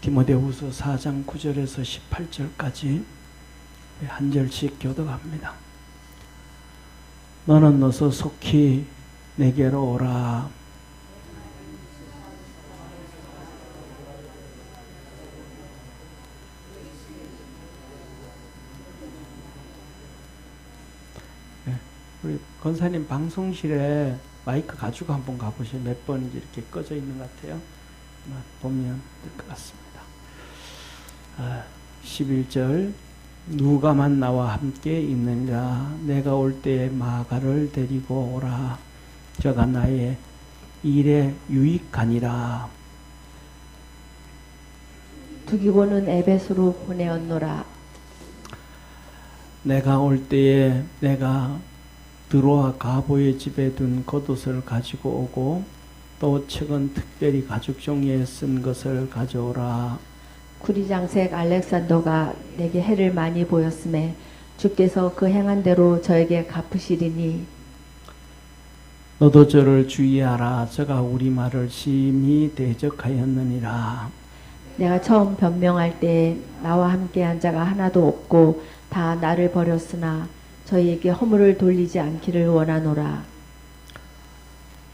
디모데후서 4장 9절에서 18절까지 한 절씩 교독합니다. 너는 어서 속히 내게로 오라. 우리 권사님 방송실에 마이크 가지고 한번 가보세요. 몇 번인지 이렇게 꺼져 있는 것 같아요. 보면 될 것 같습니다. 11절 누가만 나와 함께 있느니라. 내가 올 때에 마가를 데리고 오라. 저가 나의 일에 유익하니라. 두기고는 에베소로 보내었노라. 내가 올 때에 내가 드로아 가보의 집에 둔 겉옷을 가지고 오고 또 책은 특별히 가죽 종이에 쓴 것을 가져오라. 구리장색 알렉산더가 내게 해를 많이 보였음에 주께서 그 행한 대로 저에게 갚으시리니 너도 저를 주의하라. 저가 우리 말을 심히 대적하였느니라. 내가 처음 변명할 때 나와 함께한 자가 하나도 없고 다 나를 버렸으나 저희에게 허물을 돌리지 않기를 원하노라.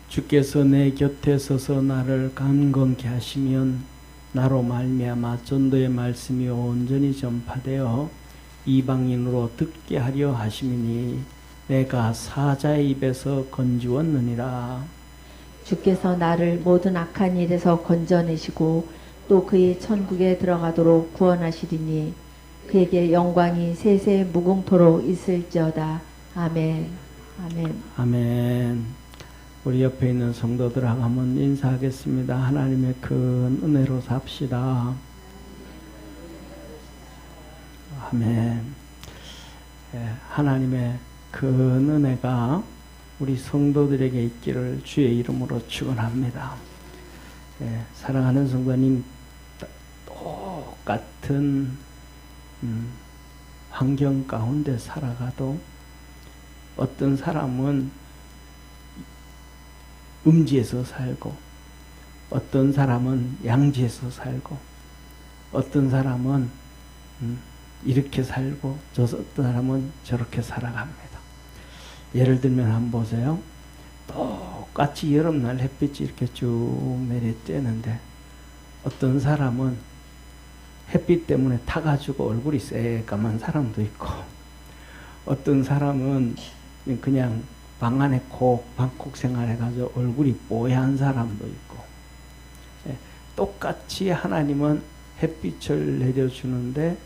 주께서 내 곁에 서서 나를 강건케 하시면 나로 말미암아 전도의 말씀이 온전히 전파되어 이방인으로 듣게 하려 하심이니 내가 사자의 입에서 건지웠느니라. 주께서 나를 모든 악한 일에서 건져내시고 또 그의 천국에 들어가도록 구원하시리니 그에게 영광이 세세 무궁토록 있을지어다. 아멘. 아멘. 아멘. 우리 옆에 있는 성도들하고 한번 인사하겠습니다. 하나님의 큰 은혜로 삽시다. 아멘. 하나님의 큰 은혜가 우리 성도들에게 있기를 주의 이름으로 축원합니다. 사랑하는 성도님, 똑같은 환경 가운데 살아가도 어떤 사람은 음지에서 살고 어떤 사람은 양지에서 살고 어떤 사람은 이렇게 살고 어떤 사람은 저렇게 살아갑니다. 예를 들면 한번 보세요. 똑같이 여름날 햇빛이 이렇게 쭉 내려쬐는데 어떤 사람은 햇빛 때문에 타가지고 얼굴이 새까만 사람도 있고 어떤 사람은 그냥 방 안에 방콕 생활해가지고 얼굴이 뽀얀 사람도 있고 똑같이 하나님은 햇빛을 내려주는데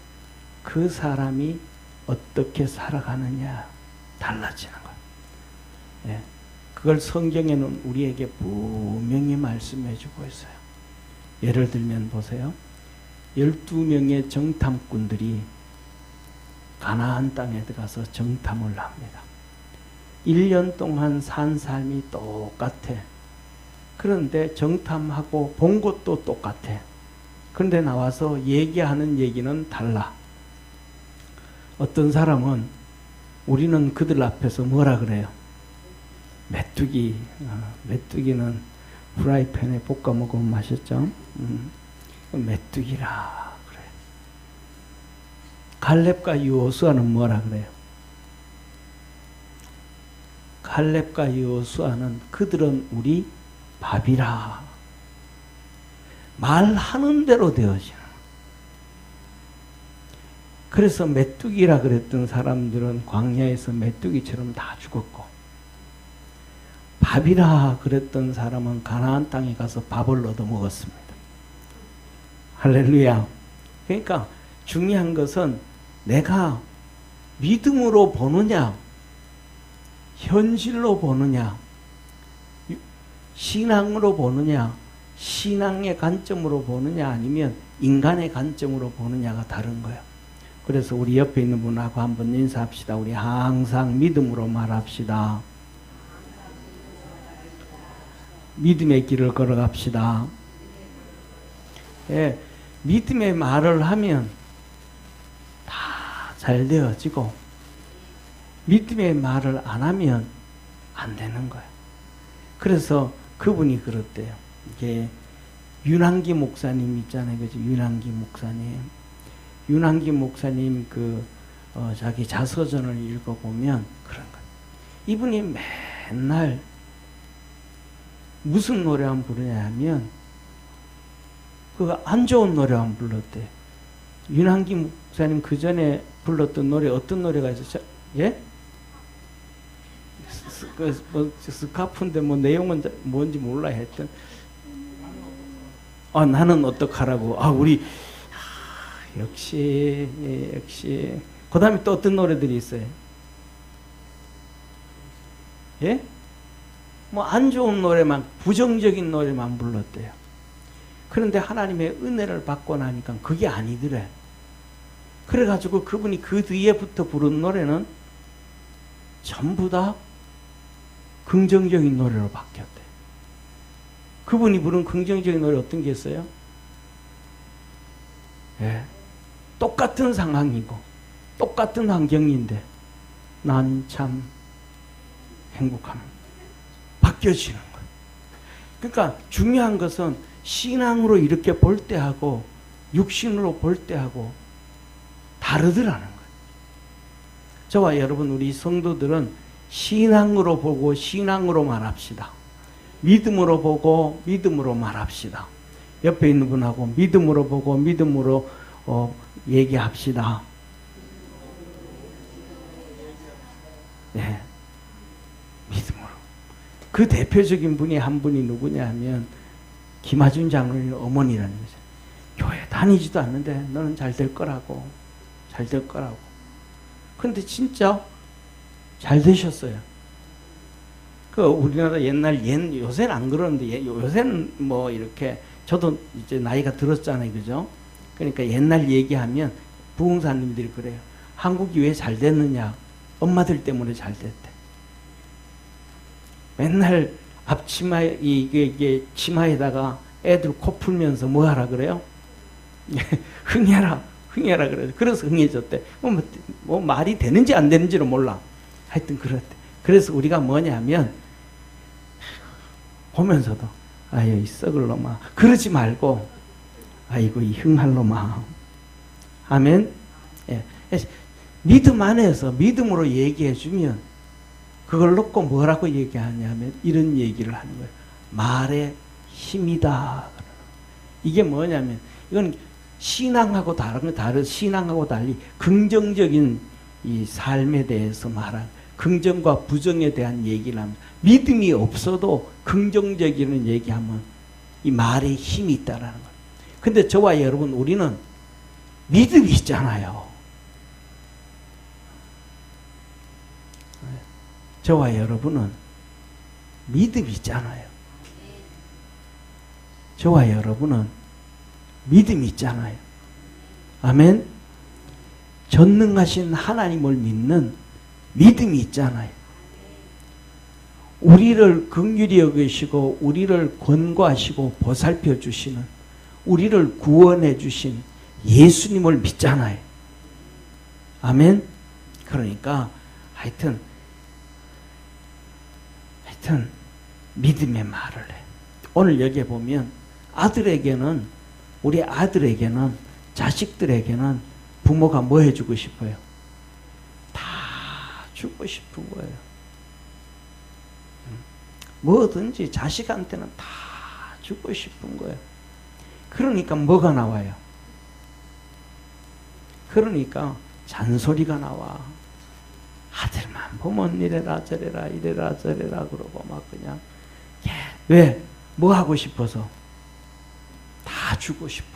그 사람이 어떻게 살아가느냐 달라지는 거예요. 그걸 성경에는 우리에게 분명히 말씀해주고 있어요. 예를 들면 보세요. 12명의 정탐꾼들이 가나안 땅에 들어가서 정탐을 합니다. 1년 동안 산 삶이 똑같아. 그런데 정탐하고 본 것도 똑같아. 그런데 나와서 얘기하는 얘기는 달라. 어떤 사람은 우리는 그들 앞에서 뭐라 그래요? 메뚜기. 메뚜기는 프라이팬에 볶아 먹으면 맛있죠? 메뚜기라 그래. 갈렙과 여호수아는 뭐라 그래요? 갈렙과 여호수아는 그들은 우리 밥이라. 말하는 대로 되어지는. 그래서 메뚜기라 그랬던 사람들은 광야에서 메뚜기처럼 다 죽었고 밥이라 그랬던 사람은 가나안 땅에 가서 밥을 얻어 먹었습니다. 할렐루야. 그러니까 중요한 것은 내가 믿음으로 보느냐 현실로 보느냐 신앙으로 보느냐 신앙의 관점으로 보느냐 아니면 인간의 관점으로 보느냐가 다른 거예요. 그래서 우리 옆에 있는 분하고 한번 인사합시다. 우리 항상 믿음으로 말합시다. 믿음의 길을 걸어갑시다. 믿음의 말을 하면 다 잘 되어지고 믿음의 말을 안 하면 안 되는 거예요. 그래서 그분이 그랬대요. 이게 윤한기 목사님 있잖아요. 그죠? 윤한기 목사님. 윤한기 목사님 자기 자서전을 읽어보면 그런 거예요. 이분이 맨날 무슨 노래만 부르냐 하면 안 좋은 노래만 불렀대요. 윤한기 목사님 그 전에 불렀던 노래 어떤 노래가 있었죠? 예? 스카프인데 뭐 내용은 뭔지 몰라 했던. 나는 어떡하라고. 우리 역시 역시. 그 다음에 또 어떤 노래들이 있어요? 예? 뭐 안 좋은 노래만, 부정적인 노래만 불렀대요. 그런데 하나님의 은혜를 받고 나니까 그게 아니더래. 그래가지고 그분이 그 뒤에부터 부른 노래는 전부 다 긍정적인 노래로 바뀌었대. 그분이 부른 긍정적인 노래 어떤 게 있어요? 예. 똑같은 상황이고 똑같은 환경인데 난 참 행복합니다. 바뀌어지는 거예요. 그러니까 중요한 것은 신앙으로 이렇게 볼 때하고 육신으로 볼 때하고 다르더라는 거예요. 저와 여러분 우리 성도들은 신앙으로 보고 신앙으로 말합시다. 믿음으로 보고 믿음으로 말합시다. 옆에 있는 분하고 믿음으로 보고 믿음으로 얘기합시다. 네. 믿음으로. 그 대표적인 분이 한 분이 누구냐 하면 김하준 장로님 어머니라는 거죠. 교회 다니지도 않는데 너는 잘 될 거라고. 잘 될 거라고. 그런데 진짜 잘 되셨어요. 우리나라 요새는 안 그러는데, 요새는 뭐 이렇게, 저도 이제 나이가 들었잖아요. 그죠? 그러니까 옛날 얘기하면 부흥사님들이 그래요. 한국이 왜 잘 됐느냐? 엄마들 때문에 잘 됐대. 맨날 앞치마에, 이게 치마에다가 애들 코 풀면서 뭐 하라 그래요? 흥해라 그래요. 그래서 흥해졌대. 뭐 말이 되는지 안 되는지는 몰라. 하여튼 그렇대. 그래서 우리가 뭐냐면 보면서도 아유 이 썩을 놈아 그러지 말고 아이고 이 흥할 놈아. 아멘. 예. 믿음 안에서 믿음으로 얘기해 주면 그걸 놓고 뭐라고 얘기하냐면 이런 얘기를 하는 거예요. 말의 힘이다. 이게 뭐냐면 이건 신앙하고 신앙하고 달리 긍정적인 이 삶에 대해서 말하는 긍정과 부정에 대한 얘기를 합니다. 믿음이 없어도 긍정적인 얘기하면 이 말에 힘이 있다라는 거예요. 근데 저와 여러분 우리는 믿음이 있잖아요. 저와 여러분은 믿음이 있잖아요. 저와 여러분은 믿음이 있잖아요. 아멘. 전능하신 하나님을 믿는 믿음이 있잖아요. 우리를 긍휼히 여기시고 우리를 권고하시고 보살펴 주시는 우리를 구원해 주신 예수님을 믿잖아요. 아멘. 그러니까 하여튼 믿음의 말을 해. 오늘 여기에 보면 우리 아들에게는 자식들에게는 부모가 뭐 해주고 싶어요? 다 주고 싶은 거예요. 뭐든지 자식한테는 다 주고 싶은 거예요. 그러니까 뭐가 나와요? 그러니까 잔소리가 나와. 아들만 보면 이래라 저래라 그러고 막 그냥 왜? 뭐 하고 싶어서? 다 주고 싶어서.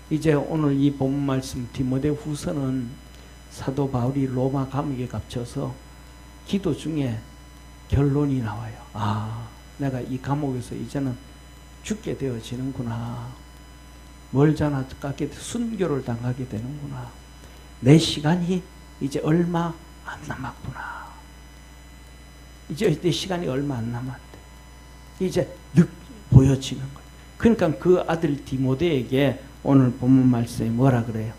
이제 오늘 이 본 말씀 디모데후서는 사도 바울이 로마 감옥에 갇혀서 기도 중에 결론이 나와요. 내가 이 감옥에서 이제는 죽게 되어지는구나. 멀잖아 깎게 순교를 당하게 되는구나. 내 시간이 이제 얼마 안 남았구나. 이제 내 시간이 얼마 안 남았대. 이제 보여지는 거예요. 그러니까 그 아들 디모데에게 오늘 본문 말씀에 뭐라 그래요?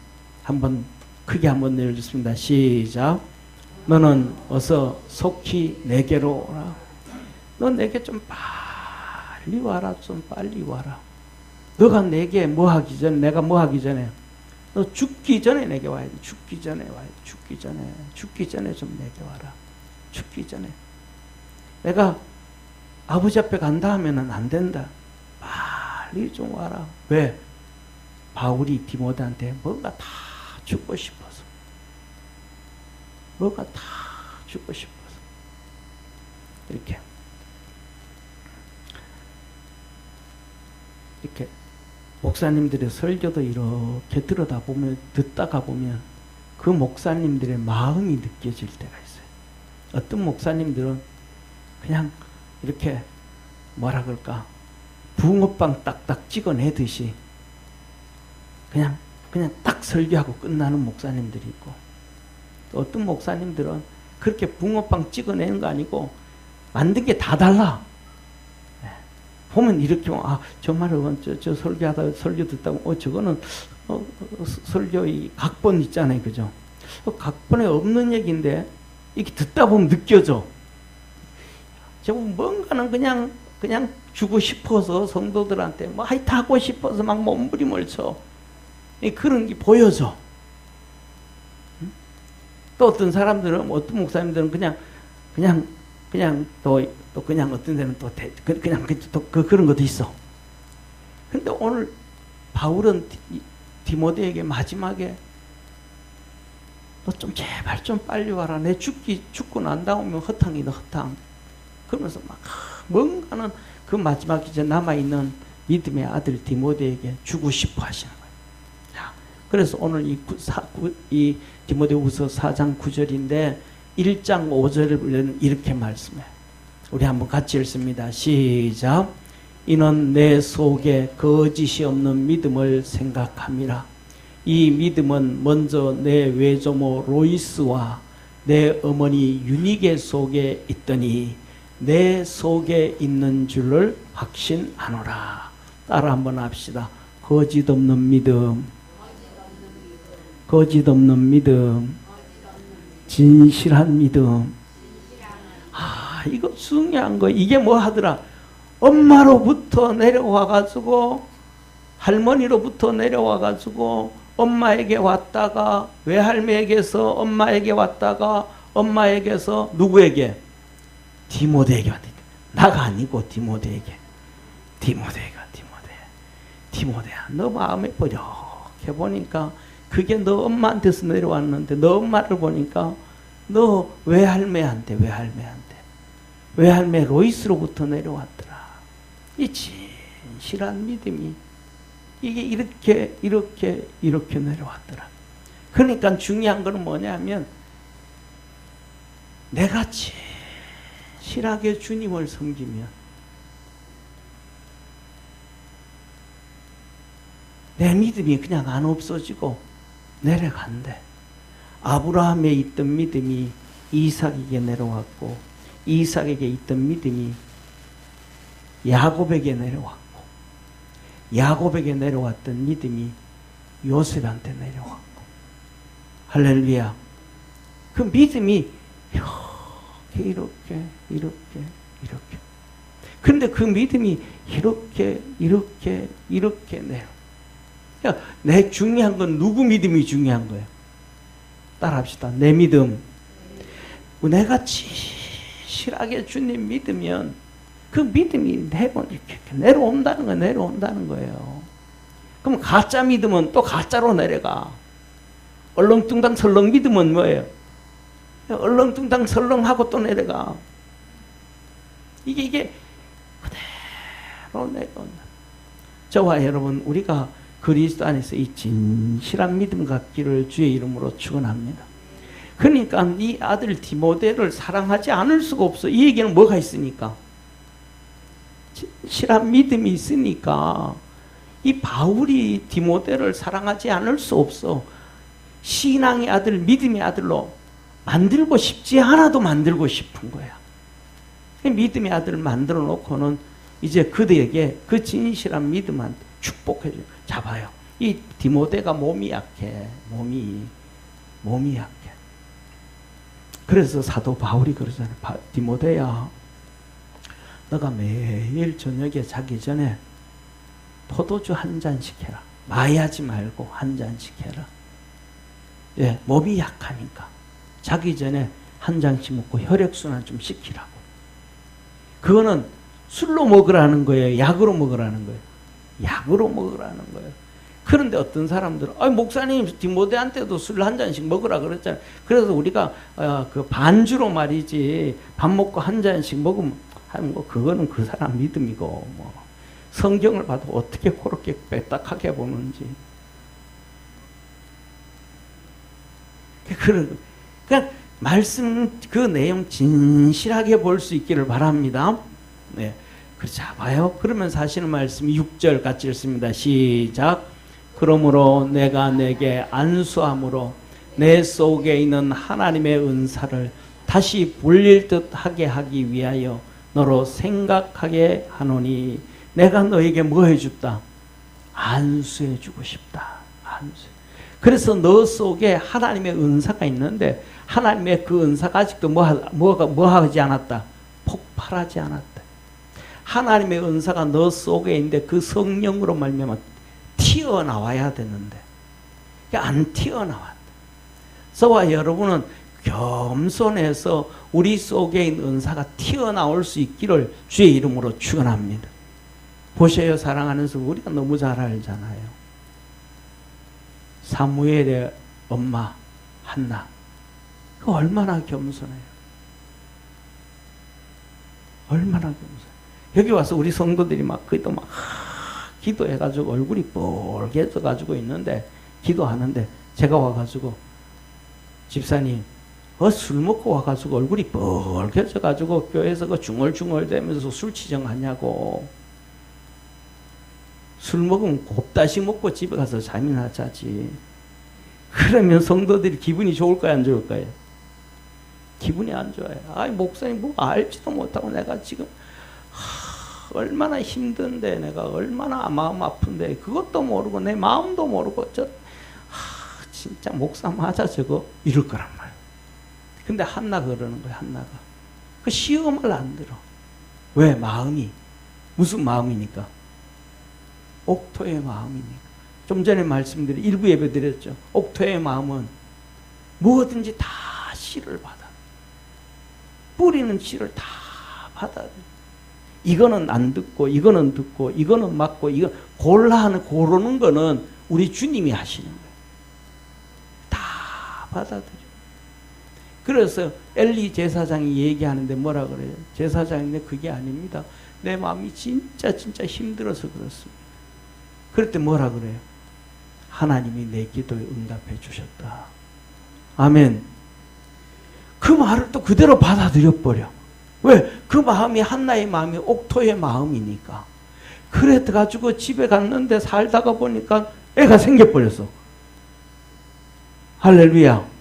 크게 한번 내려주십니다. 시작. 너는 어서 속히 내게로 오라. 너 내게 좀 빨리 와라, 좀 빨리 와라. 너가 내게 뭐 하기 전에, 내가 뭐 하기 전에, 너 죽기 전에 내게 와야 돼. 죽기 전에 와야 돼. 죽기 전에 좀 내게 와라. 죽기 전에. 내가 아버지 앞에 간다 하면은 안 된다. 빨리 좀 와라. 왜? 바울이 디모데한테 뭔가 다 죽고 싶어서. 뭔가 다 죽고 싶어서. 이렇게 목사님들의 설교도 이렇게 듣다가 보면 그 목사님들의 마음이 느껴질 때가 있어요. 어떤 목사님들은 그냥 이렇게 뭐라 그럴까, 붕어빵 딱딱 찍어내듯이 그냥 딱 설교하고 끝나는 목사님들이 있고, 또 어떤 목사님들은 그렇게 붕어빵 찍어내는 거 아니고 만든 게 다 달라. 보면 이렇게, 저 말은 저 설교 듣다고, 저거는 설교의 각본 있잖아요, 그죠? 각본에 없는 얘기인데 이렇게 듣다 보면 느껴져. 저거 뭔가는 그냥 주고 싶어서 성도들한테 뭐 하여튼 하고 싶어서 막 몸부림을 쳐. 그런 게 보여져. 또 어떤 사람들은, 어떤 목사님들은 그냥 또 그냥 어떤 데는 또 그냥 그런 것도 있어. 근데 오늘 바울은 디모데에게 마지막에 너 좀 제발 좀 빨리 와라. 내 죽고 난 다음에 허탕이다, 허탕. 그러면서 막 뭔가는 그 마지막 이제 남아있는 믿음의 아들 디모데에게 주고 싶어 하시는 거예요. 그래서 오늘 이 디모데후서 4장 9절인데 1장 5절을 이렇게 말씀해요. 우리 한번 같이 읽습니다. 시작. 이는 내 속에 거짓이 없는 믿음을 생각함이라. 이 믿음은 먼저 내 외조모 로이스와 내 어머니 유니게 속에 있더니 내 속에 있는 줄을 확신하노라. 따라 한번 합시다. 거짓 없는 믿음, 거짓 없는 믿음, 진실한 믿음. 이거 중요한 거. 이게 뭐 하더라? 엄마로부터 내려와가지고, 할머니로부터 내려와가지고, 엄마에게 왔다가, 외할매에게서 엄마에게 왔다가, 엄마에게서 누구에게? 디모데에게 왔다. 나가 아니고 디모데에게. 디모데야, 너 마음에 버럭해 보니까 그게 너 엄마한테서 내려왔는데, 너 엄마를 보니까 너 외할매 로이스로부터 내려왔더라. 이 진실한 믿음이 이게 이렇게 내려왔더라. 그러니까 중요한 거는 뭐냐면, 내가 진실하게 주님을 섬기면 내 믿음이 그냥 안 없어지고 내려간대. 아브라함에 있던 믿음이 이삭에게 내려왔고, 이삭에게 있던 믿음이 야곱에게 내려왔고, 야곱에게 내려왔던 믿음이 요셉한테 내려왔고. 할렐루야. 그 믿음이 이렇게. 근데 그 믿음이 이렇게 내려. 그러니까 내 중요한 건 누구 믿음이 중요한 거예요? 따라합시다. 내 믿음. 내가 진실하게 주님 믿으면 그 믿음이 내려온다는 거예요. 그럼 가짜 믿으면 또 가짜로 내려가. 얼렁뚱땅 설렁 믿으면 뭐예요? 얼렁뚱땅 설렁하고 또 내려가. 이게 그대로 내려온다. 저와 여러분, 우리가 그리스도 안에서 이 진실한 믿음 갖기를 주의 이름으로 축원합니다. 그러니까 이 아들 디모데를 사랑하지 않을 수가 없어. 이 얘기는 뭐가 있으니까? 진실한 믿음이 있으니까 이 바울이 디모데를 사랑하지 않을 수 없어. 신앙의 아들, 믿음의 아들로 만들고 싶지 않아도 만들고 싶은 거야. 믿음의 아들을 만들어 놓고는 이제 그들에게 그 진실한 믿음한테 축복해줘. 잡아요. 이 디모데가 몸이 약해. 몸이 약해. 그래서 사도 바울이 그러잖아요. 디모데야, 너가 매일 저녁에 자기 전에 포도주 한 잔씩 해라. 많이 하지 말고 한 잔씩 해라. 예, 몸이 약하니까 자기 전에 한 잔씩 먹고 혈액순환 좀 시키라고. 그거는 술로 먹으라는 거예요? 약으로 먹으라는 거예요? 약으로 먹으라는 거예요. 그런데 어떤 사람들은 목사님 디모데한테도 술 한 잔씩 먹으라 그랬잖아요. 그래서 우리가 그 반주로 말이지 밥 먹고 한 잔씩 먹으면 뭐 그거는 그 사람 믿음이고 뭐 성경을 봐도 어떻게 그렇게 빽딱하게 보는지. 그냥 말씀 그 내용 진실하게 볼 수 있기를 바랍니다. 네. 자, 봐요. 그러면 사실은 말씀이 6절 같이 읽습니다. 시작. 그러므로 내가 내게 안수함으로 내 속에 있는 하나님의 은사를 다시 불릴 듯 하게 하기 위하여 너로 생각하게 하노니 내가 너에게 뭐 해줬다? 안수해주고 싶다. 안수. 그래서 너 속에 하나님의 은사가 있는데 하나님의 그 은사가 아직도 뭐 하지 않았다? 폭발하지 않았다. 하나님의 은사가 너 속에 있는데 그 성령으로 말미암아 튀어나와야 되는데 안 튀어나왔다. 저와 여러분은 겸손해서 우리 속에 있는 은사가 튀어나올 수 있기를 주의 이름으로 축원합니다. 보세요. 사랑하는 성 우리가 너무 잘 알잖아요. 사무엘의 엄마 한나 그 얼마나 겸손해요. 얼마나 겸손해요. 여기 와서 우리 성도들이 막 그래도 막 기도해가지고 얼굴이 뻘개져가지고 있는데 기도하는데 제가 와가지고 집사님 술 먹고 와가지고 얼굴이 뻘개져가지고 교회에서 그 중얼중얼대면서 술 치정하냐고. 술 먹으면 곱다시 먹고 집에 가서 잠이나 자지. 그러면 성도들이 기분이 좋을까요 안 좋을까요? 기분이 안 좋아요. 아이 목사님 뭐 알지도 못하고 내가 지금 얼마나 힘든데 내가 얼마나 마음 아픈데 그것도 모르고 내 마음도 모르고 진짜 목사 맞아 저거 이럴 거란 말이야. 근데 한나가 그러는 거야. 한나가 그 시험을 안 들어. 왜? 마음이 무슨 마음이니까? 옥토의 마음이니까. 좀 전에 말씀드린 일부 예배 드렸죠. 옥토의 마음은 무엇든지 다 씨를 받아. 뿌리는 씨를 다 받아. 이거는 안 듣고 이거는 듣고 이거는 맞고 이거 고르는 거는 우리 주님이 하시는 거예요. 다 받아들여. 그래서 엘리 제사장이 얘기하는데 뭐라 그래요? 제사장인데 그게 아닙니다. 내 마음이 진짜 힘들어서 그렇습니다. 그럴 때 뭐라 그래요? 하나님이 내 기도에 응답해 주셨다. 아멘. 그 말을 또 그대로 받아들여 버려. 왜? 그 마음이 한나의 마음이 옥토의 마음이니까. 그래가지고 집에 갔는데 살다가 보니까 애가 생겨버렸어. 할렐루야.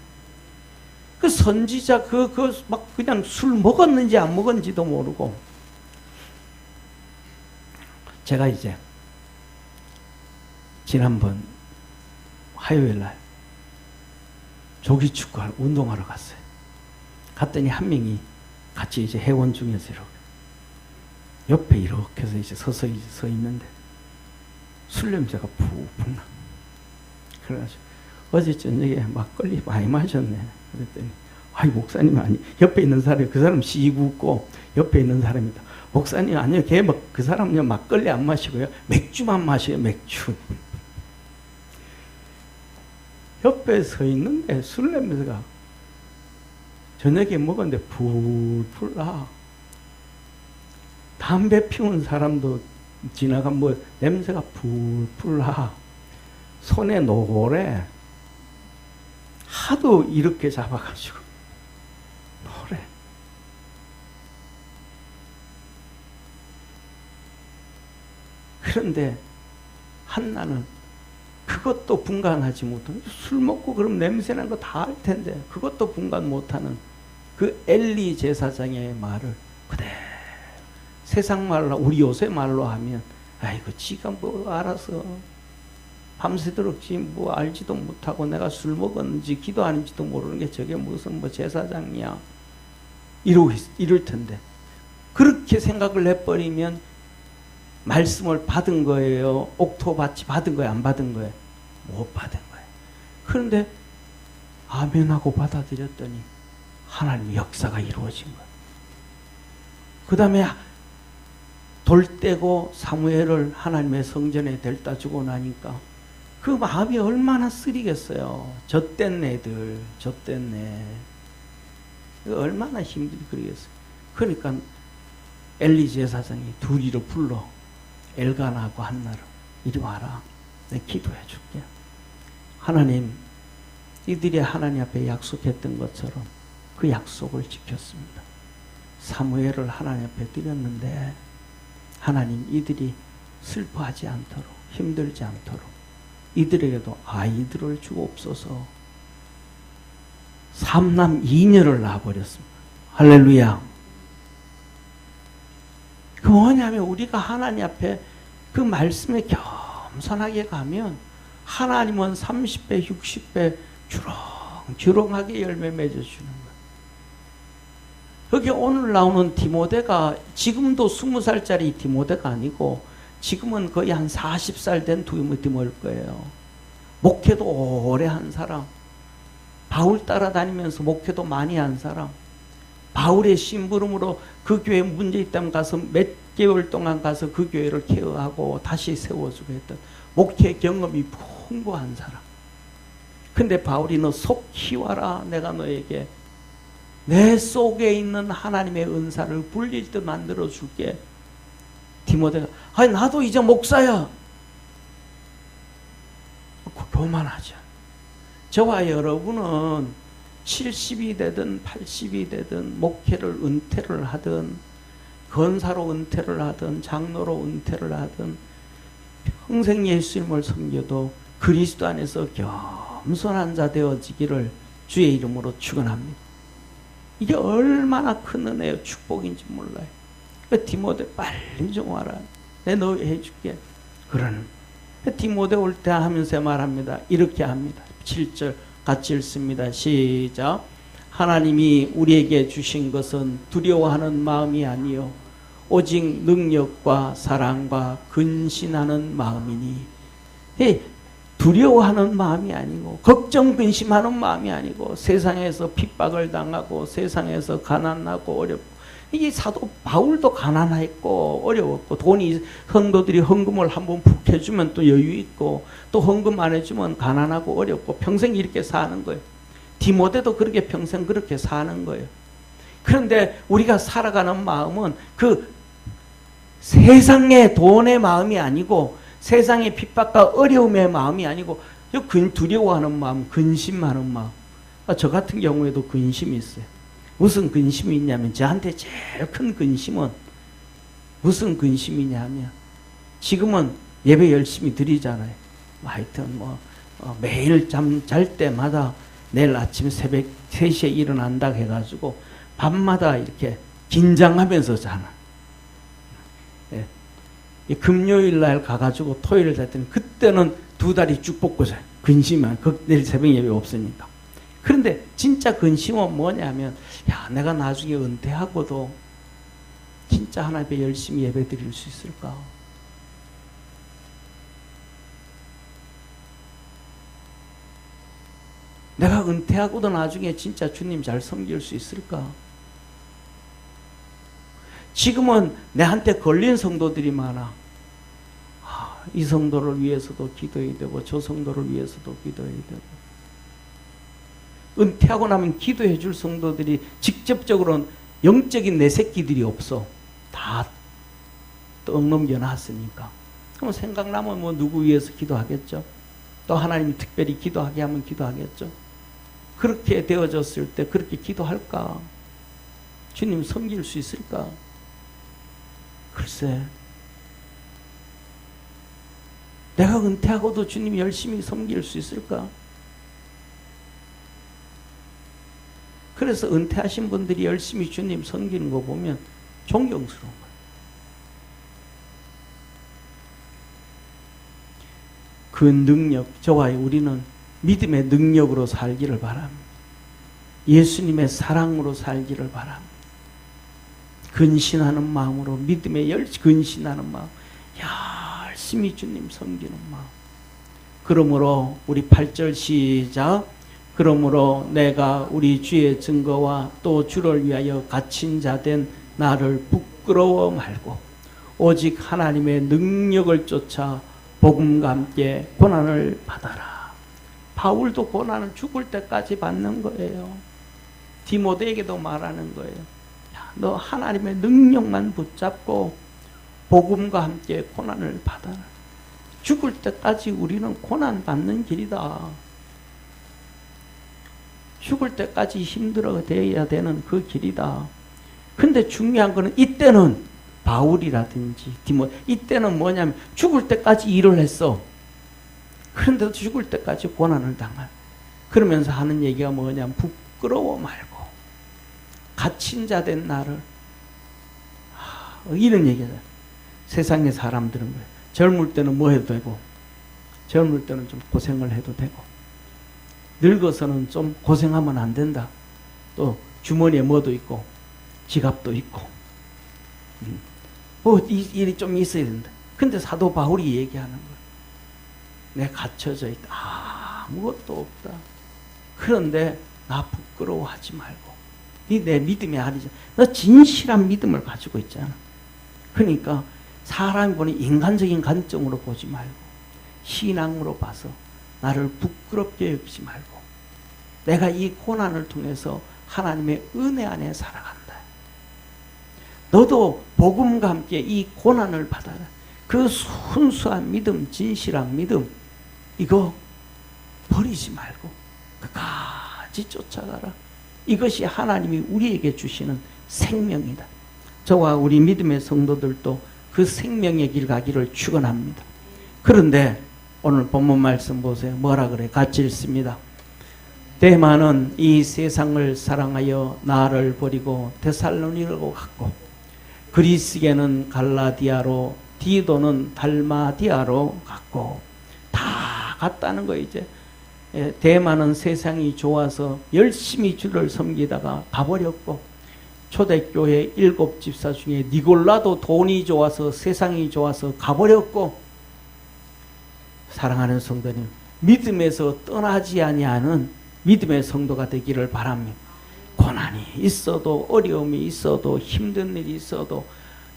그 선지자 막 그냥 술 먹었는지 안 먹었는지도 모르고. 제가 이제 지난번 화요일 날 조기축구 운동하러 갔어요. 갔더니 한 명이 같이 이제 회원 중에서 이렇게 옆에 이렇게 해서 이제 서서 있는데 술 냄새가 푹푹 나. 그래가지고 어제 저녁에 막걸리 많이 마셨네. 그랬더니 아이 목사님 아니 옆에 있는 사람이 그 사람 시구 웃고 옆에 있는 사람이다. 목사님 아니요 걔 그 사람은요 막걸리 안 마시고요 맥주만 마셔요. 맥주. 옆에 서 있는데 술 냄새가 저녁에 먹었는데 풀풀 나. 담배 피운 사람도 지나가면 뭐 냄새가 풀풀 나. 손에 노래. 하도 이렇게 잡아가지고 노래. 그런데 한나는 그것도 분간하지 못하는, 술 먹고 그럼 냄새나는 거 다 알 텐데 그것도 분간 못하는 그 엘리 제사장의 말을 그대로 세상 말로, 우리 요새 말로 하면 아이고 지가 뭐 알아서 밤새도록 지금 뭐 알지도 못하고 내가 술 먹었는지 기도하는지도 모르는 게 저게 무슨 뭐 제사장이야 이럴 텐데 그렇게 생각을 해버리면 말씀을 받은 거예요? 옥토밭이 받은 거예요? 안 받은 거예요? 못 받은 거예요. 그런데 아멘하고 받아들였더니 하나님의 역사가 이루어진 거예요. 그 다음에 돌 떼고 사무엘을 하나님의 성전에 데려다 주고 나니까 그 마음이 얼마나 쓰리겠어요. 젖된 애들, 젖된 애. 얼마나 힘들이 그러겠어요. 그러니까 엘리 제사장이 둘이로 불러 엘가나하고 한나를 이리 와라. 내가 기도해 줄게. 하나님, 이들이 하나님 앞에 약속했던 것처럼 그 약속을 지켰습니다. 사무엘을 하나님 앞에 드렸는데 하나님 이들이 슬퍼하지 않도록 힘들지 않도록 이들에게도 아이들을 주옵소서. 3남 2녀를 낳아버렸습니다. 할렐루야. 그 뭐냐면 우리가 하나님 앞에 그 말씀에 겸손하게 가면 하나님은 30배 60배 주렁주렁하게 열매 맺어주는 거예요. 여기 오늘 나오는 디모데가 지금도 20살짜리 디모데가 아니고 지금은 거의 한 40살 된 디모데일 거예요. 목회도 오래 한 사람, 바울 따라다니면서 목회도 많이 한 사람, 바울의 심부름으로 그 교회 문제 있다면 가서 몇 개월 동안 가서 그 교회를 케어하고 다시 세워주고 했던 목회 경험이 풍부한 사람. 근데 바울이 너 속 키워라. 내가 너에게 내 속에 있는 하나님의 은사를 불릴 듯 만들어 줄게. 디모데가 아니 나도 이제 목사야. 교만하죠. 저와 여러분은 70이 되든 80이 되든 목회를 은퇴를 하든 건사로 은퇴를 하든 장로로 은퇴를 하든 평생 예수님을 섬겨도 그리스도 안에서 겸손한 자 되어지기를 주의 이름으로 축원합니다. 이게 얼마나 큰 은혜요 축복인지 몰라요. 디모데 빨리 좀 와라. 내 너 해줄게. 그러는 디모데 올 때 하면서 말합니다. 이렇게 합니다. 7절 같이 읽습니다. 시작. 하나님이 우리에게 주신 것은 두려워하는 마음이 아니요 오직 능력과 사랑과 근신하는 마음이니. 두려워하는 마음이 아니고 걱정 근심하는 마음이 아니고 세상에서 핍박을 당하고 세상에서 가난하고 어렵고 이게 사도 바울도 가난했고 어려웠고 돈이 성도들이 헌금을 한번 푹 해주면 또 여유 있고 또 헌금 안 해주면 가난하고 어렵고 평생 이렇게 사는 거예요. 디모데도 그렇게 평생 그렇게 사는 거예요. 그런데 우리가 살아가는 마음은 그 세상의 돈의 마음이 아니고 세상의 핍박과 어려움의 마음이 아니고 두려워하는 마음, 근심하는 마음. 저 같은 경우에도 근심이 있어요. 무슨 근심이 있냐면 저한테 제일 큰 근심은 무슨 근심이냐면 지금은 예배 열심히 드리잖아요. 하여튼 매일 잠 잘 때마다 내일 아침 새벽 3시에 일어난다 해가지고 밤마다 이렇게 긴장하면서 자나. 금요일 날 가가지고 토요일 잤더니 그때는 2다리 쭉 뻗고 자요. 근심은 내일 새벽 예배 없으니까. 그런데 진짜 근심은 뭐냐면 야 내가 나중에 은퇴하고도 진짜 하나님 앞에 열심히 예배 드릴 수 있을까? 내가 은퇴하고도 나중에 진짜 주님 잘 섬길 수 있을까? 지금은 내한테 걸린 성도들이 많아. 이 성도를 위해서도 기도해야 되고 저 성도를 위해서도 기도해야 되고 은퇴하고 나면 기도해 줄 성도들이 직접적으로는 영적인 내 새끼들이 없어. 다 떡 넘겨놨으니까. 그럼 생각나면 뭐 누구 위해서 기도하겠죠. 또 하나님이 특별히 기도하게 하면 기도하겠죠. 그렇게 되어졌을 때 그렇게 기도할까? 주님 섬길 수 있을까? 글쎄, 내가 은퇴하고도 주님 열심히 섬길 수 있을까? 그래서 은퇴하신 분들이 열심히 주님 섬기는 거 보면 존경스러운 거예요. 그 능력, 저와 우리는 믿음의 능력으로 살기를 바랍니다. 예수님의 사랑으로 살기를 바랍니다. 근신하는 마음으로, 믿음에 근신하는 마음, 열심히 주님 섬기는 마음. 그러므로 우리 8절 시작. 그러므로 내가 우리 주의 증거와 또 주를 위하여 갇힌 자 된 나를 부끄러워 말고 오직 하나님의 능력을 쫓아 복음과 함께 고난을 받아라. 바울도 고난을 죽을 때까지 받는 거예요. 디모데에게도 말하는 거예요. 야, 너 하나님의 능력만 붙잡고 복음과 함께 고난을 받아라. 죽을 때까지 우리는 고난 받는 길이다. 죽을 때까지 힘들어야 되는 그 길이다. 근데 중요한 거는 이때는 바울이라든지 이때는 뭐냐면 죽을 때까지 일을 했어. 그런데도 죽을 때까지 고난을 당할. 그러면서 하는 얘기가 뭐냐면 부끄러워 말고 갇힌 자 된 나를, 이런 얘기잖아요. 세상의 사람들은 그래. 젊을 때는 뭐 해도 되고, 젊을 때는 좀 고생을 해도 되고, 늙어서는 좀 고생하면 안 된다. 또 주머니에 뭐도 있고 지갑도 있고 뭐 일이 좀 있어야 된다. 근데 사도 바울이 얘기하는 거예요. 내가 갇혀져 있다. 아무것도 없다. 그런데 나 부끄러워하지 말고, 네 내 믿음이 아니잖아. 너 진실한 믿음을 가지고 있잖아. 그러니까 사람이 보는 인간적인 관점으로 보지 말고 신앙으로 봐서 나를 부끄럽게 여기지 말고 내가 이 고난을 통해서 하나님의 은혜 안에 살아간다. 너도 복음과 함께 이 고난을 받아라. 그 순수한 믿음, 진실한 믿음, 이거 버리지 말고 끝까지 쫓아가라. 이것이 하나님이 우리에게 주시는 생명이다. 저와 우리 믿음의 성도들도 그 생명의 길 가기를 축원합니다. 그런데 오늘 본문 말씀 보세요. 뭐라 그래? 같이 읽습니다. 데마는 이 세상을 사랑하여 나를 버리고 데살로니가로 갔고, 그리스게는 갈라디아로, 디도는 달마디아로 갔고, 다 갔다는 거예요. 이제 데마는 세상이 좋아서 열심히 주를 섬기다가 가버렸고, 초대교회 7집사 중에 니골라도 돈이 좋아서 세상이 좋아서 가버렸고, 사랑하는 성도님, 믿음에서 떠나지 아니하는 믿음의 성도가 되기를 바랍니다. 고난이 있어도, 어려움이 있어도, 힘든 일이 있어도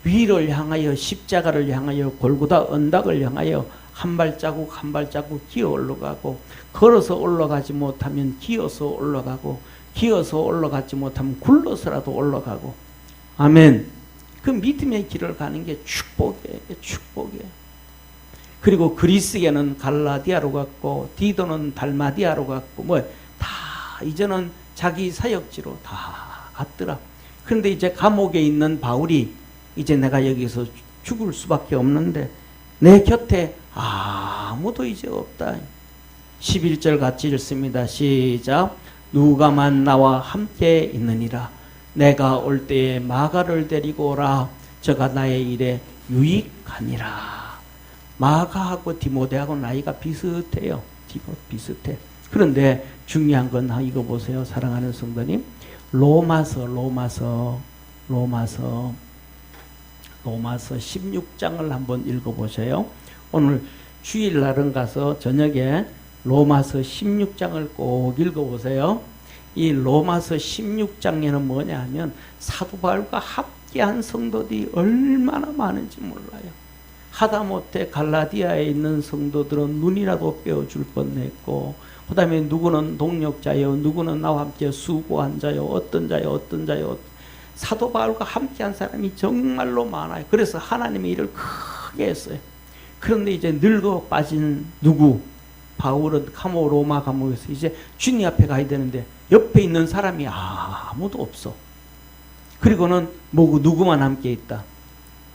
위를 향하여, 십자가를 향하여, 골고다 언덕을 향하여 한 발자국 한 발자국 기어 올라가고, 걸어서 올라가지 못하면 기어서 올라가고, 기어서 올라가지 못하면 굴러서라도 올라가고. 아멘. 그 믿음의 길을 가는 게 축복이에요. 축복이에요. 그리고 그리스게는 갈라디아로 갔고, 디도는 달마디아로 갔고, 뭐 다 이제는 자기 사역지로 다 갔더라. 그런데 이제 감옥에 있는 바울이 이제 내가 여기서 죽을 수밖에 없는데 내 곁에 아무도 이제 없다. 11절 같이 읽습니다. 시작. 누가만 나와 함께 있느니라. 내가 올 때에 마가를 데리고 오라. 저가 나의 일에 유익하니라. 마가하고 디모데하고 나이가 비슷해요. 비슷해. 그런데 중요한 건 이거 보세요. 사랑하는 성도님. 로마서 16장을 한번 읽어보세요. 오늘 주일날은 가서 저녁에 로마서 16장을 꼭 읽어보세요. 이 로마서 16장에는 뭐냐 하면 사도 바울과 함께한 성도들이 얼마나 많은지 몰라요. 하다못해 갈라디아에 있는 성도들은 눈이라도 빼어줄 뻔했고, 그 다음에 누구는 동력자요, 누구는 나와 함께 수고한 자요, 어떤 자요. 사도 바울과 함께한 사람이 정말로 많아요. 그래서 하나님의 일을 크게 했어요. 그런데 이제 늙어 빠진 누구? 바울은 로마 감옥에서 이제 주님 앞에 가야 되는데 옆에 있는 사람이 아무도 없어. 그리고는 누구만 함께 있다.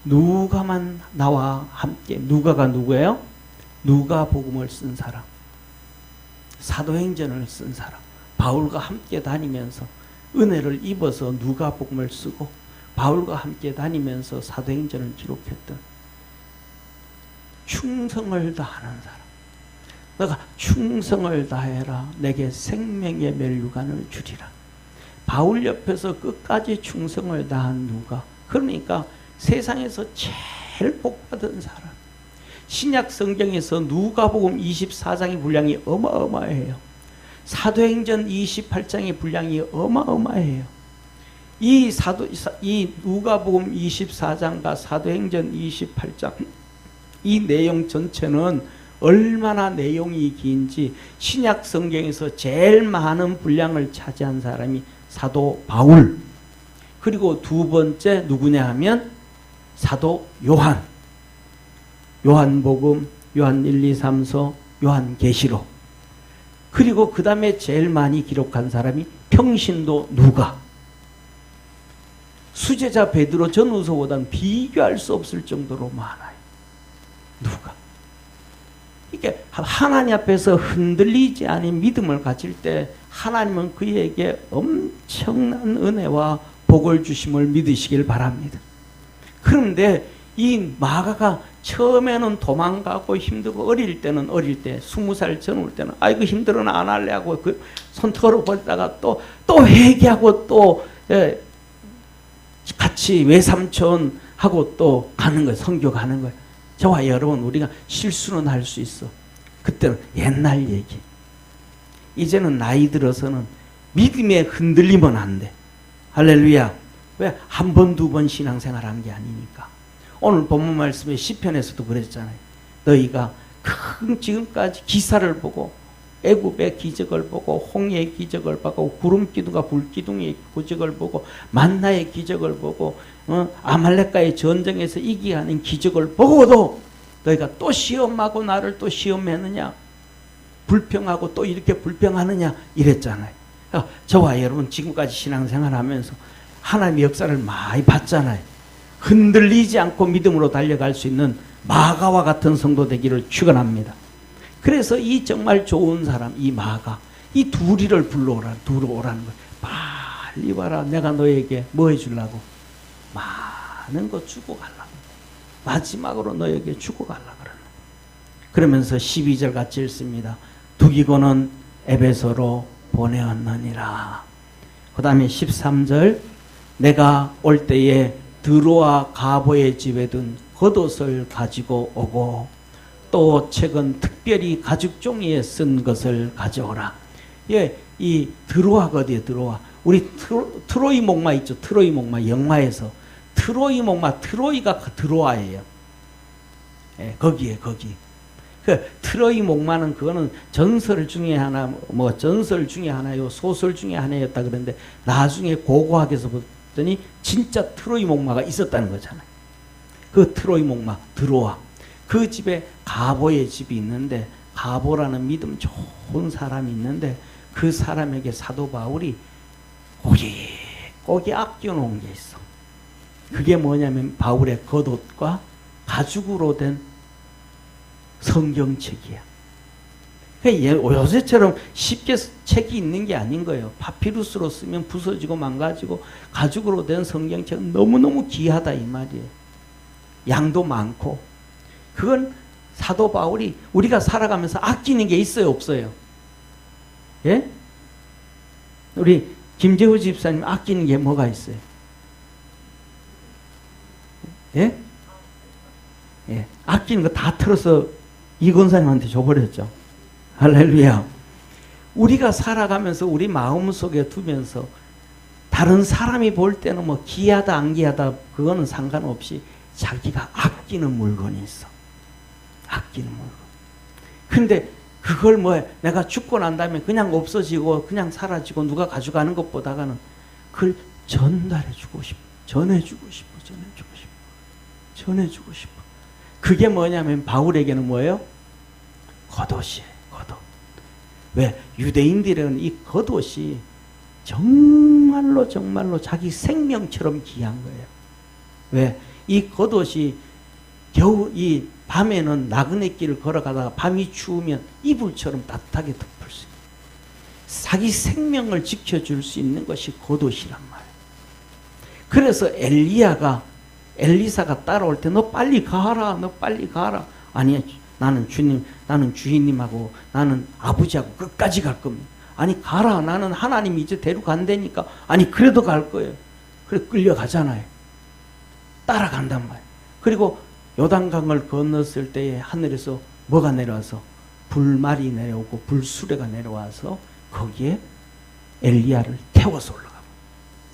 누가만 나와 함께. 누가가 누구예요? 누가 복음을 쓴 사람, 사도행전을 쓴 사람, 바울과 함께 다니면서 은혜를 입어서 누가 복음을 쓰고 바울과 함께 다니면서 사도행전을 기록했던 충성을 다하는 사람. 너가 충성을 다해라. 내게 생명의 멸류관을 주리라. 바울 옆에서 끝까지 충성을 다한 누가, 그러니까 세상에서 제일 복받은 사람. 신약 성경에서 누가복음 24장의 분량이 어마어마해요. 사도행전 28장의 분량이 어마어마해요. 이 누가복음 24장과 사도행전 28장 이 내용 전체는 얼마나 내용이 긴지 신약 성경에서 제일 많은 분량을 차지한 사람이 사도 바울, 그리고 두 번째 누구냐 하면 사도 요한, 요한복음, 요한 1, 2, 3서, 요한계시록, 그리고 그 다음에 제일 많이 기록한 사람이 평신도 누가, 수제자 베드로 전후서보다는 비교할 수 없을 정도로 많아요. 누가. 이게 하나님 앞에서 흔들리지 않은 믿음을 가질 때 하나님은 그에게 엄청난 은혜와 복을 주심을 믿으시길 바랍니다. 그런데 이 마가가 처음에는 도망가고 힘들고 어릴 때 20살 전후일 때는 아이고 힘들어 나 안 할래 하고 그 손 털어버리다가 또 회개하고 또 같이 외삼촌하고 또 가는 거예요. 선교 가는 거예요. 저와 여러분 우리가 실수는 할 수 있어. 그때는 옛날 얘기. 이제는 나이 들어서는 믿음에 흔들리면 안 돼. 할렐루야. 왜? 한 번, 두 번 신앙생활 한 게 아니니까. 오늘 본문 말씀에 시편에서도 그랬잖아요. 너희가 지금까지 기사를 보고 애굽의 기적을 보고 홍해의 기적을 보고 구름기둥과 불기둥의 기적을 보고 만나의 기적을 보고 아말렉과의 전쟁에서 이기게 하는 기적을 보고도 너희가 또 시험하고 나를 또 시험했느냐, 불평하고 또 이렇게 불평하느냐 이랬잖아요. 저와 여러분 지금까지 신앙생활 하면서 하나님의 역사를 많이 봤잖아요. 흔들리지 않고 믿음으로 달려갈 수 있는 마가와 같은 성도 되기를 축원합니다. 그래서 이 정말 좋은 사람, 이 마가, 이 둘이를 불러오라는 거예요. 빨리 와라. 내가 너에게 뭐 해주려고? 많은 거 주고 가려고. 마지막으로 너에게 주고 가려고 그러는 거예요. 그러면서 12절 같이 읽습니다. 두기고는 에베소로 보내었느니라. 그 다음에 13절, 내가 올 때에 드로아 가보의 집에 둔 겉옷을 가지고 오고 또 책은 특별히 가죽 종이에 쓴 것을 가져오라. 예, 이 드로아가 어디에 드로아? 우리 트로이 목마 있죠? 트로이 목마 영화에서 트로이 목마, 트로이가 드로아예요. 예, 거기. 그 트로이 목마는 그거는 전설 중에 하나요, 소설 중에 하나였다 그러는데 나중에 고고학에서 봤더니 진짜 트로이 목마가 있었다는 거잖아요. 그 트로이 목마, 드로아. 그 집에 가보의 집이 있는데 가보라는 믿음 좋은 사람이 있는데 그 사람에게 사도 바울이 고기 아껴놓은 게 있어. 그게 뭐냐면 바울의 겉옷과 가죽으로 된 성경책이야. 요새처럼 쉽게 책이 있는 게 아닌 거예요. 파피루스로 쓰면 부서지고 망가지고 가죽으로 된 성경책은 너무너무 귀하다 이 말이에요. 양도 많고. 그건 사도 바울이 우리가 살아가면서 아끼는 게 있어요, 없어요? 예? 우리 김재호 집사님 아끼는 게 뭐가 있어요? 예? 예. 아끼는 거 다 틀어서 이 권사님한테 줘버렸죠. 할렐루야. 우리가 살아가면서 우리 마음속에 두면서 다른 사람이 볼 때는 뭐 귀하다 안 귀하다 그거는 상관없이 자기가 아끼는 물건이 있어. 아끼는 물건. 근데 그걸 뭐 내가 죽고 난 다음에 그냥 없어지고 그냥 사라지고 누가 가져가는 것보다는 그걸 전달해주고 싶어. 전해주고 싶어. 그게 뭐냐면 바울에게는 뭐예요? 겉옷이에요. 겉옷. 왜? 유대인들은 이 겉옷이 정말로 자기 생명처럼 귀한 거예요. 왜? 이 겉옷이 겨우 이 밤에는 나그네 길을 걸어가다가 밤이 추우면 이불처럼 따뜻하게 덮을 수 있어요. 자기 생명을 지켜줄 수 있는 것이 겉옷이란 말이에요. 그래서 엘리사가 따라올 때 너 빨리 가라. 아니야. 나는 주인님하고 나는 아버지하고 끝까지 갈 겁니다. 아니 가라. 나는 하나님이 이제 데려간다니까. 아니 그래도 갈 거예요. 그래 끌려가잖아요. 따라간단 말이에요. 그리고 요단강을 건넜을 때에 하늘에서 뭐가 내려와서 불말이 내려오고 불수레가 내려와서 거기에 엘리야를 태워서 올라가고,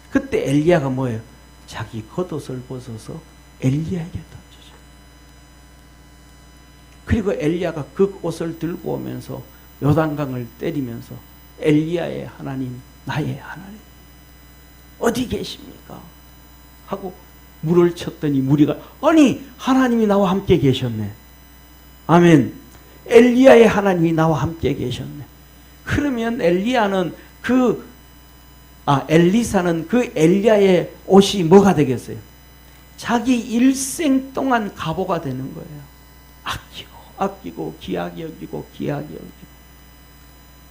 그때 엘리야가 뭐예요? 자기 겉옷을 벗어서 엘리야에게 던져줘. 그리고 엘리야가 그 옷을 들고 오면서 요단강을 때리면서 엘리야의 하나님, 나의 하나님 어디 계십니까? 하고 물을 쳤더니 무리가, 아니 하나님이 나와 함께 계셨네. 아멘. 엘리야의 하나님이 나와 함께 계셨네. 그러면 엘리사는 그 엘리야의 옷이 뭐가 되겠어요? 자기 일생 동안 갑오가 되는 거예요. 아끼고 귀하게 여기고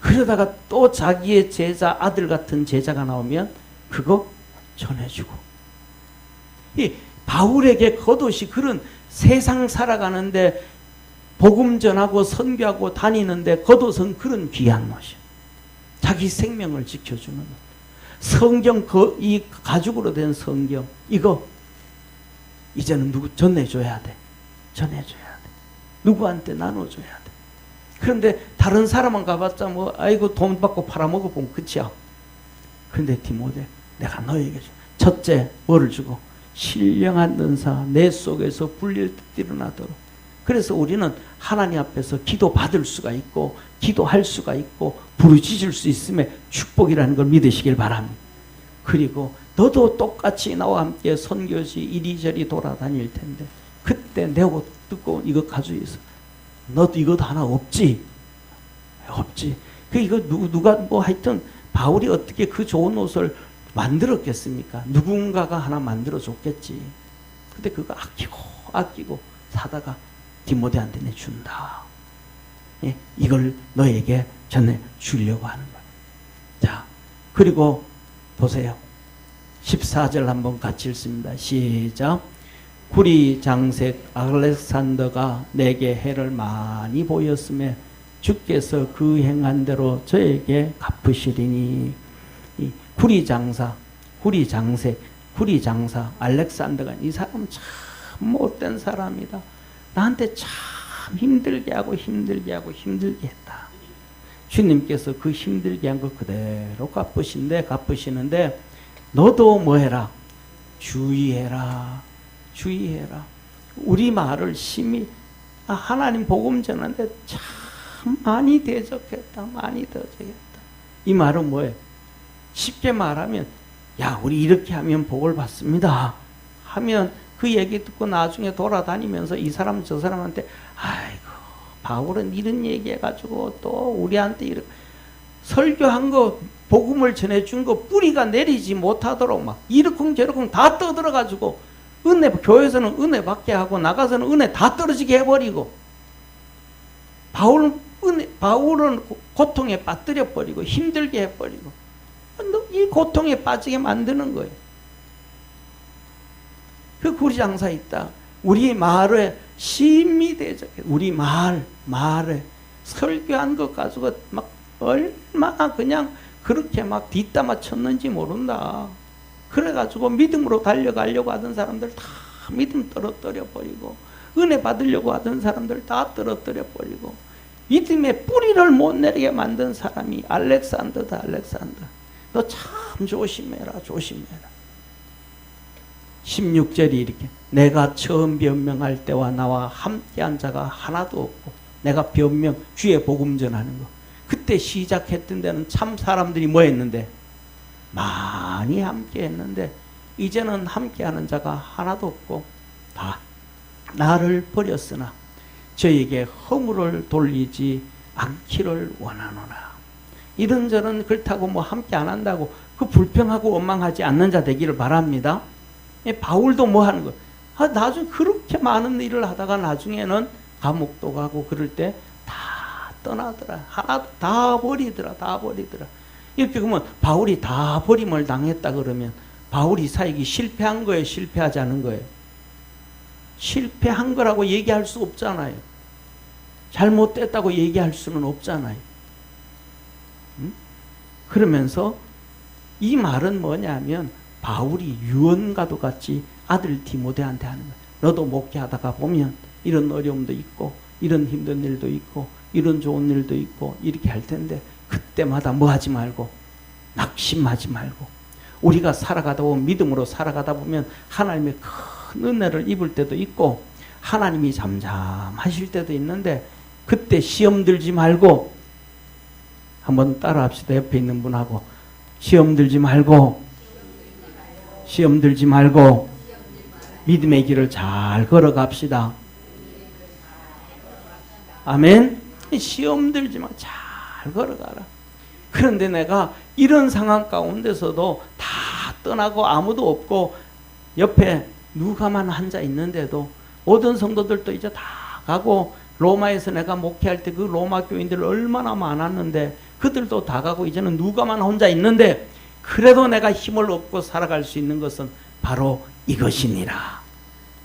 그러다가 또 자기의 제자, 아들 같은 제자가 나오면 그거 전해주고. 이 바울에게 겉옷이 그런 세상 살아가는데 복음 전하고 선교하고 다니는데 겉옷은 그런 귀한 옷이에요. 자기 생명을 지켜주는 옷. 성경, 이 가죽으로 된 성경, 이거 이제는 누구 전해줘야 돼. 누구한테 나눠줘야 돼. 그런데 다른 사람은 가봤자 뭐 아이고 돈 받고 팔아먹어보면 끝이야. 그런데 디모데, 내가 너에게 첫째 뭐를 주고? 신령한 은사 내 속에서 불릴 듯 일어나도록. 그래서 우리는 하나님 앞에서 기도 받을 수가 있고 기도할 수가 있고 부르짖을 수 있음에 축복이라는 걸 믿으시길 바랍니다. 그리고 너도 똑같이 나와 함께 선교지 이리저리 돌아다닐 텐데 그때 내 옷 듣고 이거 가지고 있어. 너도 이것 하나 없지? 이거 누가 뭐 하여튼 바울이 어떻게 그 좋은 옷을 만들었겠습니까? 누군가가 하나 만들어 줬겠지. 근데 그거 아끼고 사다가 디모데한테 내준다. 예, 이걸 너에게 전해 주려고 하는 거예요. 자, 그리고 보세요. 14절 한번 같이 읽습니다. 시작. 구리 장색 알렉산더가 내게 해를 많이 보였음에 주께서 그 행한 대로 저에게 갚으시리니. 이 구리 장사 알렉산더가, 이 사람 참 못된 사람이다. 나한테 참 힘들게 했다. 주님께서 그 힘들게 한 거 그대로 갚으시는데 너도 뭐 해라? 주의해라. 우리 말을 심히 하나님 복음 전하는데 참 많이 대적했다. 이 말은 뭐예요? 쉽게 말하면 야, 우리 이렇게 하면 복을 받습니다 하면 그 얘기 듣고 나중에 돌아다니면서 이 사람 저 사람한테 아이고 바울은 이런 얘기해가지고 또 우리한테 이렇게 설교한 거, 복음을 전해준 거 뿌리가 내리지 못하도록 막 이러쿵저러쿵 다 떠들어가지고 교회에서는 은혜 받게 하고 나가서는 은혜 다 떨어지게 해버리고, 바울은 고통에 빠뜨려 버리고 힘들게 해버리고 이 고통에 빠지게 만드는 거예요. 그 구리장사 있다. 우리 말에 심히 대적해. 우리 말에 설교한 것 가지고 막 얼마나 그냥 그렇게 막 뒷담화 쳤는지 모른다. 그래가지고 믿음으로 달려가려고 하던 사람들 다 믿음 떨어뜨려 버리고, 은혜 받으려고 하던 사람들 다 떨어뜨려 버리고, 믿음의 뿌리를 못 내리게 만든 사람이 알렉산더다. 너 참 조심해라. 16절이 이렇게, 내가 처음 변명할 때와 나와 함께한 자가 하나도 없고, 내가 주의 복음 전하는 거 그때 시작했던 데는 참 사람들이 뭐 했는데? 많이 함께 했는데 이제는 함께하는 자가 하나도 없고 다 나를 버렸으나 저에게 허물을 돌리지 않기를 원하노라. 이런저런 그렇다고 뭐 함께 안 한다고 그 불평하고 원망하지 않는 자 되기를 바랍니다. 바울도 뭐 하는 거예요? 나중에 그렇게 많은 일을 하다가 나중에는 감옥도 가고 그럴 때 다 떠나더라. 하나 다 버리더라. 이렇게 그러면 바울이 다 버림을 당했다 그러면 바울이 사역이 실패한 거예요? 실패하지 않은 거예요? 실패한 거라고 얘기할 수 없잖아요. 잘못됐다고 얘기할 수는 없잖아요. 그러면서 이 말은 뭐냐면 바울이 유언과도 같이 아들 디모데한테 하는 거야. 너도 목회하다가 보면 이런 어려움도 있고 이런 힘든 일도 있고 이런 좋은 일도 있고 이렇게 할 텐데 그때마다 뭐 하지 말고 낙심하지 말고 우리가 살아가다 보면 믿음으로 살아가다 보면 하나님의 큰 은혜를 입을 때도 있고 하나님이 잠잠하실 때도 있는데 그때 시험 들지 말고 한번 따라 합시다. 옆에 있는 분하고 시험 들지 말고 믿음의 길을 잘 걸어갑시다. 아멘. 시험 들지 마. 잘 걸어가라. 그런데 내가 이런 상황 가운데서도 다 떠나고 아무도 없고 옆에 누가만 앉아 있는데도 모든 성도들도 이제 다 가고 로마에서 내가 목회할 때 그 로마 교인들 얼마나 많았는데 그들도 다 가고 이제는 누가만 혼자 있는데 그래도 내가 힘을 얻고 살아갈 수 있는 것은 바로 이것이니라.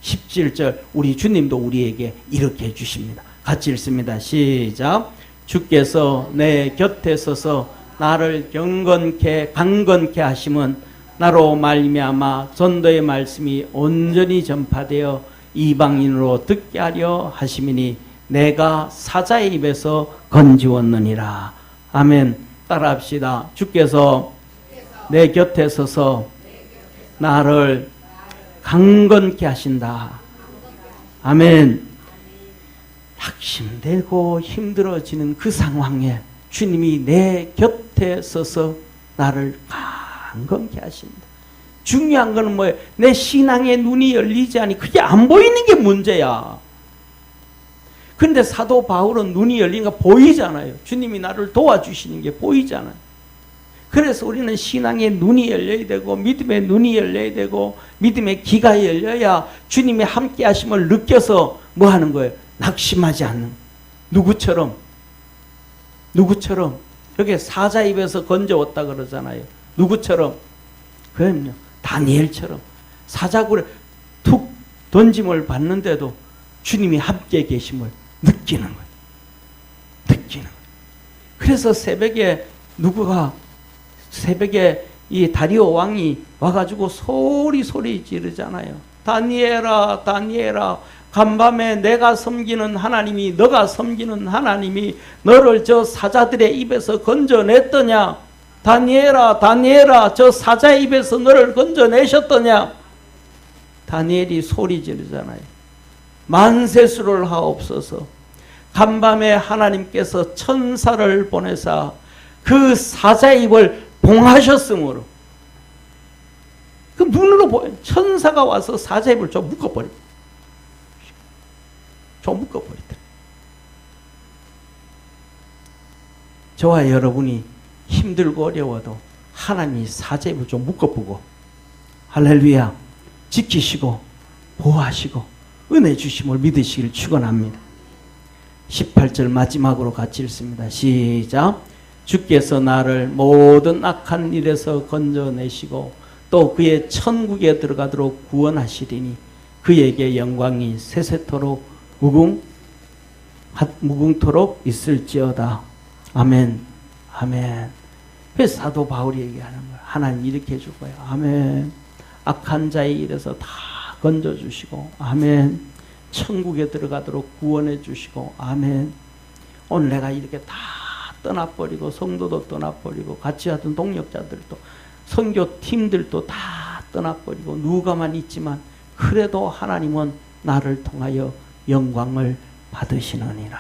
17절 우리 주님도 우리에게 이렇게 해주십니다. 같이 읽습니다. 시작. 주께서 내 곁에 서서 나를 강건케 하심은 나로 말미암아 전도의 말씀이 온전히 전파되어 이방인으로 듣게 하려 하심이니 내가 사자의 입에서 건지웠느니라. 아멘. 따라합시다. 주께서 내 곁에 서서 나를 강건케 하신다. 아멘. 낙심되고 힘들어지는 그 상황에 주님이 내 곁에 서서 나를 강건케 하신다. 중요한 거는 뭐예요? 내 신앙의 눈이 열리지 않니 그게 안 보이는 게 문제야. 그런데 사도 바울은 눈이 열리니까 보이잖아요. 주님이 나를 도와주시는 게 보이잖아요. 그래서 우리는 신앙의 눈이 열려야 되고 믿음의 눈이 열려야 되고 믿음의 귀가 열려야 주님의 함께 하심을 느껴서 뭐 하는 거예요? 낙심하지 않는. 누구처럼 여기 사자 입에서 건져왔다 그러잖아요. 누구처럼? 그럼요. 다니엘처럼 사자굴에 툭 던짐을 받는데도 주님이 함께 계심을 느끼는 거예요. 그래서 새벽에 이 다리오 왕이 와가지고 소리 지르잖아요. 다니엘아, 다니엘아, 간밤에 내가 섬기는 하나님이, 너가 섬기는 하나님이 너를 저 사자들의 입에서 건져냈더냐? 다니엘아, 다니엘아, 저 사자의 입에서 너를 건져내셨더냐? 다니엘이 소리 지르잖아요. 만세수를 하옵소서. 간밤에 하나님께서 천사를 보내사 그 사자의 입을 봉하셨으므로 그 눈으로 보여. 천사가 와서 사자의 입을 좀 묶어버리더라. 저와 여러분이 힘들고 어려워도 하나님이 사자의 입을 좀 묶어보고 할렐루야 지키시고 보호하시고 은혜 주심을 믿으시길 축원합니다. 18절 마지막으로 같이 읽습니다. 시작. 주께서 나를 모든 악한 일에서 건져내시고 또 그의 천국에 들어가도록 구원하시리니 그에게 영광이 세세토록 무궁토록 있을지어다. 아멘. 아멘. 그래서 사도 바울이 얘기하는 거예요. 하나님 이렇게 해줄 거예요. 아멘. 악한 자의 일에서 다 건져주시고 아멘. 천국에 들어가도록 구원해 주시고 아멘. 오늘 내가 이렇게 다 떠나버리고 성도도 떠나버리고 같이 하던 동역자들도 선교팀들도 다 떠나버리고 누가만 있지만 그래도 하나님은 나를 통하여 영광을 받으시느니라.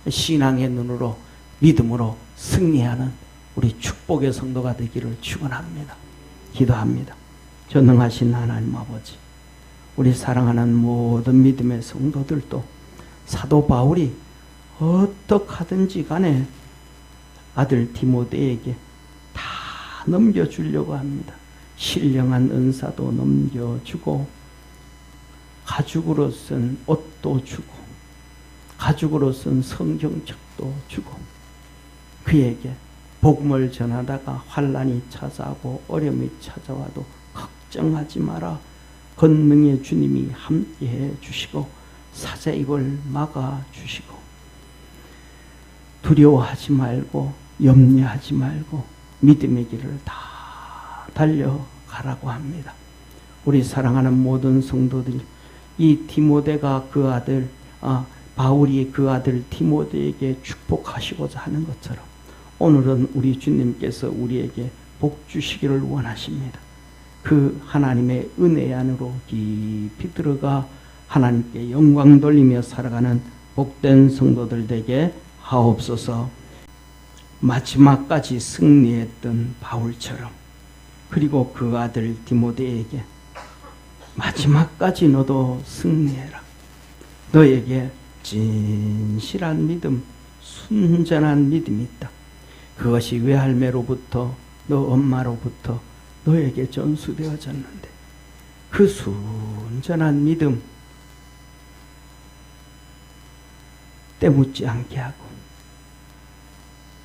신앙의 눈으로 믿음으로 승리하는 우리 축복의 성도가 되기를 축원합니다. 기도합니다. 전능하신 하나님 아버지, 우리 사랑하는 모든 믿음의 성도들도 사도 바울이 어떡하든지 간에 아들 디모데에게 다 넘겨주려고 합니다. 신령한 은사도 넘겨주고 가죽으로 쓴 옷도 주고 가죽으로 쓴 성경책도 주고 그에게 복음을 전하다가 환난이 찾아오고 어려움이 찾아와도 걱정하지 마라. 권능의 주님이 함께해 주시고 사자의 입을 막아 주시고 두려워하지 말고 염려하지 말고 믿음의 길을 다 달려가라. 가라고 합니다. 우리 사랑하는 모든 성도들, 이 디모데가 그 아들, 바울이 그 아들 디모데에게 축복하시고자 하는 것처럼 오늘은 우리 주님께서 우리에게 복 주시기를 원하십니다. 그 하나님의 은혜 안으로 깊이 들어가 하나님께 영광 돌리며 살아가는 복된 성도들 되게 하옵소서. 마지막까지 승리했던 바울처럼, 그리고 그 아들 디모데에게 마지막까지 너도 승리해라. 너에게 진실한 믿음, 순전한 믿음이 있다. 그것이 외할매로부터, 너 엄마로부터 너에게 전수되어졌는데 그 순전한 믿음 때묻지 않게 하고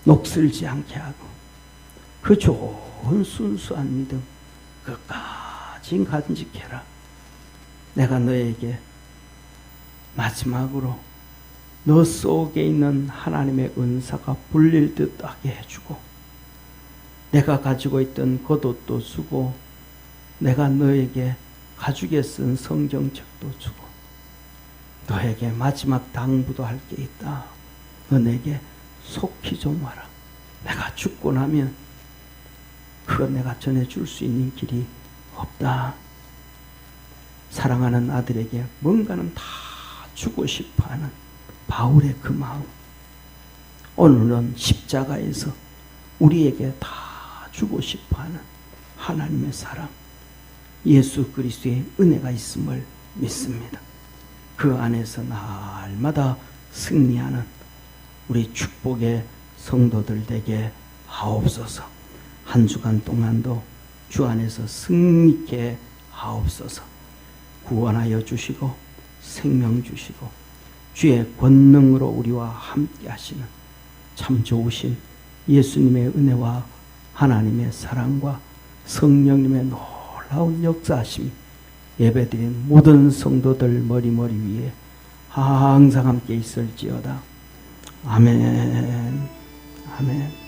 녹슬지 않게 하고 그 좋은 순수한 믿음 끝까지 간직해라. 내가 너에게 마지막으로 너 속에 있는 하나님의 은사가 불릴 듯 하게 해주고, 내가 가지고 있던 겉옷도 주고, 내가 너에게 가죽에 쓴 성경책도 주고, 너에게 마지막 당부도 할 게 있다. 너 내게 속히 좀 와라. 내가 죽고 나면 그건 내가 전해줄 수 있는 길이 없다. 사랑하는 아들에게 뭔가는 다 주고 싶어하는 바울의 그 마음, 오늘은 십자가에서 우리에게 다 주고 싶어하는 하나님의 사랑, 예수 그리스도의 은혜가 있음을 믿습니다. 그 안에서 날마다 승리하는 우리 축복의 성도들 되게 하옵소서. 한 주간 동안도 주 안에서 승리케 하옵소서. 구원하여 주시고 생명 주시고 주의 권능으로 우리와 함께 하시는 참 좋으신 예수님의 은혜와 하나님의 사랑과 성령님의 놀라운 역사하심이 예배드린 모든 성도들 머리머리 위에 항상 함께 있을지어다. 아멘. 아멘.